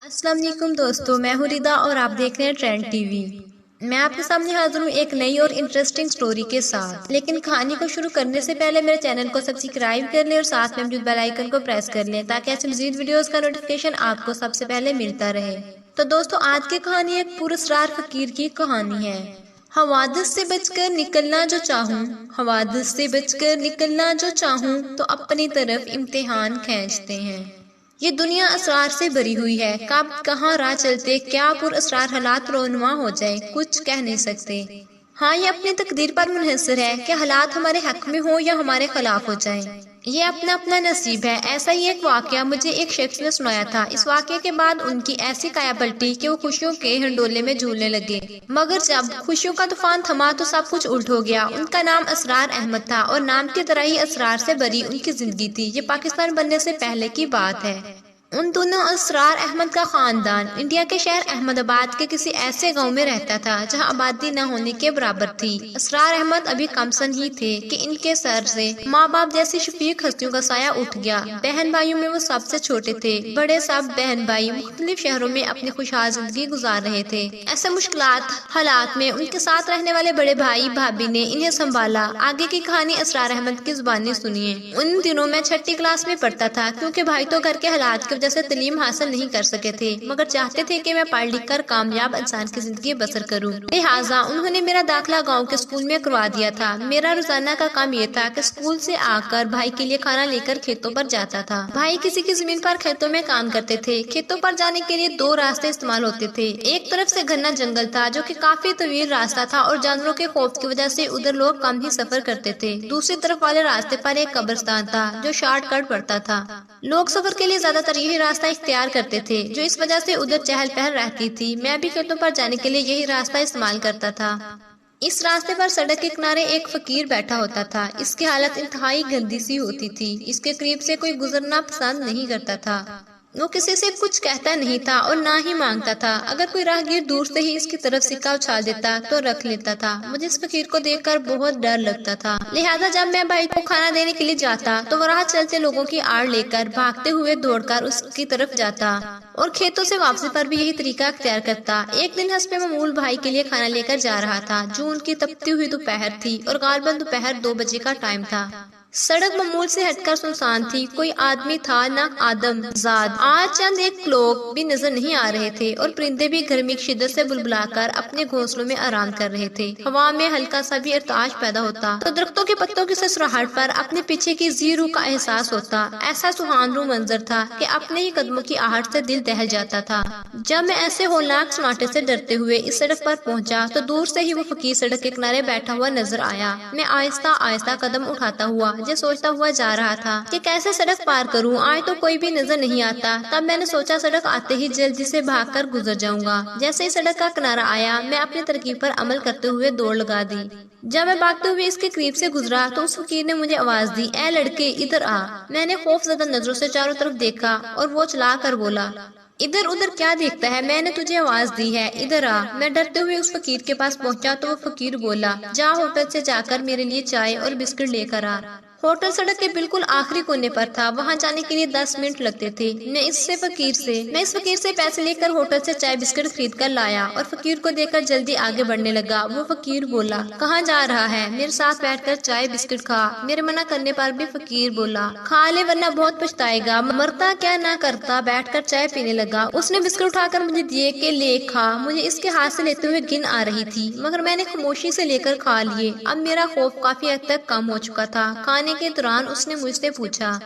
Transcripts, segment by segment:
السلام علیکم دوستو، میں ہوں ردا اور آپ دیکھ رہے ہیں ٹرینڈ ٹی وی۔ میں آپ کے سامنے حاضر ہوں ایک نئی اور انٹرسٹنگ سٹوری کے ساتھ، لیکن کہانی کو شروع کرنے سے پہلے میرے چینل کو سبسکرائب کر لیں اور ساتھ میں موجود بیل آئیکن کو پریس کر لیں تاکہ ایسی مزید ویڈیوز کا نوٹیفیکیشن آپ کو سب سے پہلے ملتا رہے۔ تو دوستو، آج کی کہانی ایک پراسرار فقیر کی کہانی ہے۔ حوادث سے بچ کر نکلنا جو چاہوں، حوادث سے بچ کر نکلنا جو چاہوں تو اپنی طرف امتحان کھینچتے ہیں۔ یہ دنیا اسرار سے بھری ہوئی ہے، کب کہاں راہ چلتے کیا پر اسرار حالات رونما ہو جائے کچھ کہہ نہیں سکتے۔ ہاں، یہ اپنی تقدیر پر منحصر ہے کہ حالات ہمارے حق میں ہوں یا ہمارے خلاف ہو جائیں، یہ اپنا اپنا نصیب ہے۔ ایسا ہی ایک واقعہ مجھے ایک شخص نے سنایا تھا۔ اس واقعے کے بعد ان کی ایسی کایا پلٹی کہ وہ خوشیوں کے ہنڈولے میں جھولنے لگے، مگر جب خوشیوں کا طوفان تھما تو سب کچھ الٹ ہو گیا۔ ان کا نام اسرار احمد تھا اور نام کی طرح ہی اسرار سے بھری ان کی زندگی تھی۔ یہ پاکستان بننے سے پہلے کی بات ہے۔ ان دونوں اسرار احمد کا خاندان انڈیا کے شہر احمد آباد کے کسی ایسے گاؤں میں رہتا تھا جہاں آبادی نہ ہونے کے برابر تھی۔ اسرار احمد ابھی کم سن ہی تھے کہ ان کے سر سے ماں باپ جیسی شفیق ہستیوں کا سایہ اٹھ گیا۔ بہن بھائیوں میں وہ سب سے چھوٹے تھے۔ بڑے سب بہن بھائی مختلف شہروں میں اپنی خوشحال زندگی گزار رہے تھے۔ ایسے مشکلات حالات میں ان کے ساتھ رہنے والے بڑے بھائی بھابھی نے انہیں سنبھالا۔ آگے کی کہانی اسرار احمد کی زبانی سنیے۔ ان دنوں میں چھٹی کلاس میں پڑھتا تھا، کیونکہ بھائی تو گھر کے حالات کی وجہ سے تعلیم حاصل نہیں کر سکے تھے، مگر چاہتے تھے کہ میں پڑھ لکھ کر کامیاب انسان کی زندگی بسر کروں۔ لہٰذا انہوں نے میرا داخلہ گاؤں کے اسکول میں کروا دیا تھا۔ میرا روزانہ کا کام یہ تھا کہ اسکول سے آ کر بھائی کے لیے کھانا لے کر کھیتوں پر جاتا تھا۔ بھائی کسی کی زمین پر کھیتوں میں کام کرتے تھے۔ کھیتوں پر جانے کے لیے دو راستے استعمال ہوتے تھے۔ ایک طرف سے گھنا جنگل تھا جو کہ کافی طویل راستہ تھا اور جانوروں کے خوف کی وجہ سے ادھر لوگ کم ہی سفر کرتے تھے۔ دوسری طرف والے راستے پر ایک قبرستان تھا جو شارٹ کٹ پڑتا تھا۔ لوگ سفر کے لیے زیادہ تر یہی راستہ اختیار کرتے تھے، جو اس وجہ سے ادھر چہل پہل رہتی تھی۔ میں بھی کھیتوں پر جانے کے لیے یہی راستہ استعمال کرتا تھا۔ اس راستے پر سڑک کے کنارے ایک فقیر بیٹھا ہوتا تھا۔ اس کی حالت انتہائی گندی سی ہوتی تھی۔ اس کے قریب سے کوئی گزرنا پسند نہیں کرتا تھا۔ وہ کسی سے کچھ کہتا نہیں تھا اور نہ ہی مانگتا تھا۔ اگر کوئی راہگیر دور سے ہی اس کی طرف سکہ اچھال دیتا تو رکھ لیتا تھا۔ مجھے اس فقیر کو دیکھ کر بہت ڈر لگتا تھا، لہٰذا جب میں بھائی کو کھانا دینے کے لیے جاتا تو وہ راہ چلتے لوگوں کی آڑ لے کر بھاگتے ہوئے دوڑ کر اس کی طرف جاتا اور کھیتوں سے واپسی پر بھی یہی طریقہ اختیار کرتا۔ ایک دن حسب معمول بھائی کے لیے کھانا لے کر جا رہا تھا۔ جون کی تپتی ہوئی دوپہر تھی اور غالباً دوپہر 2 بجے کا ٹائم تھا۔ سڑک معمول سے ہٹ کر سنسان تھی، کوئی آدمی تھا نہ آدم زاد۔ آج چند ایک لوگ بھی نظر نہیں آ رہے تھے اور پرندے بھی گرمی کی شدت سے بلبلا کر اپنے گھونسلوں میں آرام کر رہے تھے۔ ہوا میں ہلکا سا بھی ارتعاش پیدا ہوتا تو درختوں کے پتوں کی سسراہٹ پر اپنے پیچھے کی زی روح کا احساس ہوتا۔ ایسا سہان رو منظر تھا کہ اپنے ہی قدموں کی آہٹ سے دل دہل جاتا تھا۔ جب میں ایسے ہولناک سناٹے سے ڈرتے ہوئے اس سڑک پر پہنچا تو دور سے ہی وہ فقیر سڑک کے کنارے بیٹھا ہوا نظر آیا۔ میں آہستہ آہستہ قدم اٹھاتا ہوا یہ سوچتا ہوا جا رہا تھا کہ کیسے سڑک پار کروں، آج تو کوئی بھی نظر نہیں آتا۔ تب میں نے سوچا سڑک آتے ہی جلدی سے بھاگ کر گزر جاؤں گا۔ جیسے ہی سڑک کا کنارہ آیا میں اپنی ترکیب پر عمل کرتے ہوئے دوڑ لگا دی۔ جب میں بھاگتے ہوئے اس کے قریب سے گزرا تو اس فقیر نے مجھے آواز دی، اے لڑکے ادھر آ۔ میں نے خوف زدہ نظروں سے چاروں طرف دیکھا اور وہ چلا کر بولا، ادھر ادھر کیا دیکھتا ہے، میں نے تجھے آواز دی ہے، ادھر آ۔ میں ڈرتے ہوئے اس فقیر کے پاس پہنچا تو وہ فقیر بولا، جا ہوٹل سے جا کر میرے لیے چائے اور بسکٹ لے کر آ۔ ہوٹل سڑک کے بالکل آخری کونے پر تھا، وہاں جانے کے لیے 10 منٹ لگتے تھے۔ میں اس فقیر سے پیسے لے کر ہوٹل سے چائے بسکٹ خرید کر لایا اور فقیر کو دیکھ کر جلدی آگے بڑھنے لگا۔ وہ فقیر بولا، کہاں جا رہا ہے، میرے ساتھ بیٹھ کر چائے بسکٹ کھا۔ میرے منع کرنے پر بھی فقیر بولا، کھا لے ورنہ بہت پچھتائے گا، مرتا کیا نہ کرتا۔ بیٹھ کر چائے پینے لگا۔ اس نے بسکٹ اٹھا کر مجھے دیے کہ لے کھا۔ مجھے اس کے ہاتھ سے لیتے ہوئے گن آ رہی تھی، مگر میں نے خاموشی سے لے کر کھا لیے۔ اب میرا خوف کافی حد تک کم ہو چکا تھا۔ کھانے کے دوران اس نے مجھ سے پوچھا،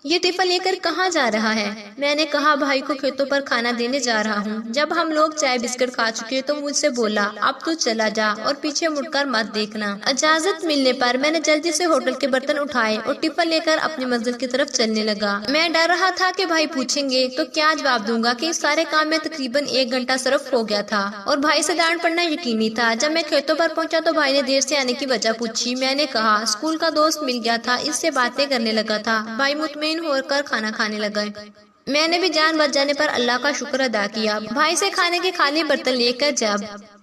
یہ ٹفن لے کر کہاں جا رہا ہے؟ میں نے کہا بھائی کو کھیتوں پر کھانا دینے جا رہا ہوں۔ جب ہم لوگ چائے بسکٹ کھا چکے تو مجھ سے بولا، اب تو چلا جا اور پیچھے مڑ کر مت دیکھنا۔ اجازت ملنے پر میں نے جلدی سے ہوٹل کے برتن اٹھائے اور ٹفن لے کر اپنی منزل کی طرف چلنے لگا۔ میں ڈر رہا تھا کہ بھائی پوچھیں گے تو کیا جواب دوں گا کہ اس سارے کام میں تقریباً 1 گھنٹہ صرف ہو گیا تھا اور بھائی سے ڈانٹ پڑنا یقینی تھا۔ جب میں کھیتوں پر پہنچا تو بھائی نے دیر سے آنے کی وجہ پوچھی۔ میں نے کہا اسکول کا دوست مل گیا تھا، اس سے باتیں کرنے لگا تھا۔ بھائی مطمئن ہو کر کھانا کھانے لگا۔ میں نے بھی جان بچ جانے پر اللہ کا شکر ادا کیا۔ بھائی سے کھانے کے خالی برتن لے کر جب